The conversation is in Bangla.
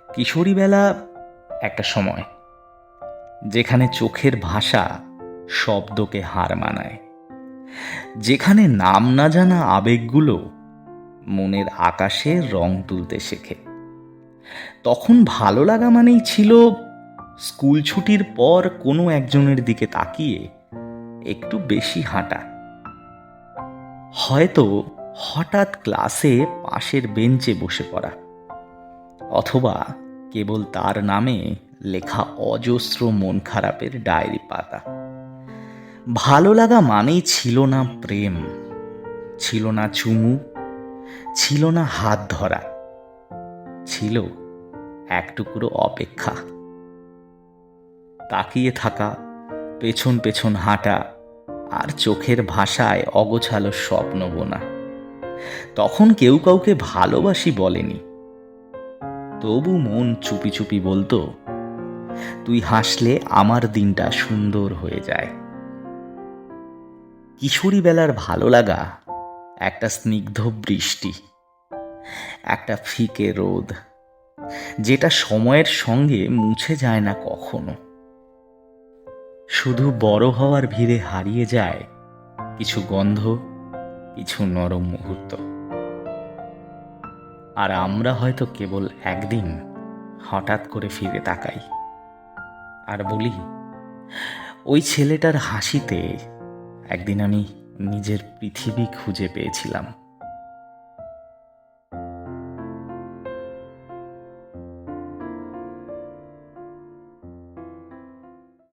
কিশোরীবেলা একটা সময় যেখানে চোখের ভাষা শব্দকে হার মানায়, যেখানে নাম না জানা আবেগগুলো মনের আকাশে রং তুলতে শেখে। তখন ভালো লাগা মানেই ছিল স্কুল ছুটির পর কোনো একজনের দিকে তাকিয়ে একটু বেশি হাঁটা, হয়তো হঠাৎ ক্লাসে পাশের বেঞ্চে বসে পড়া, অথবা কেবল তার নামে লেখা অজস্র মন খারাপের ডায়েরি পাতা। ভালো লাগা মানেই ছিল না প্রেম, ছিল না চুমু, ছিল না হাত ধরা, ছিল এক টুকরো অপেক্ষা, তাকিয়ে থাকা, পেছন পেছন হাঁটা, আর চোখের ভাষায় অগোছালো স্বপ্ন বোনা। তখন কেউ কাউকে ভালোবাসি বলেনি, তবু মন চুপি চুপি বলতো, তুই হাসলে আমার দিনটা সুন্দর হয়ে যায়। কিশোরী বেলার ভালো লাগা একটা স্নিগ্ধ বৃষ্টি, একটা ফিকে রোদ, যেটা সময়ের সঙ্গে মুছে যায় না কখনো। শুধু বড় হওয়ার ভিড়ে হারিয়ে যায় কিছু গন্ধ, কিছু নরম মুহূর্ত। আর আমরা হয়তো কেবল একদিন হঠাৎ করে ফিরে তাকাই আর বলি, ওই ছেলেটার হাসিতে একদিন আমি নিজের পৃথিবী খুঁজে পেয়েছিলাম।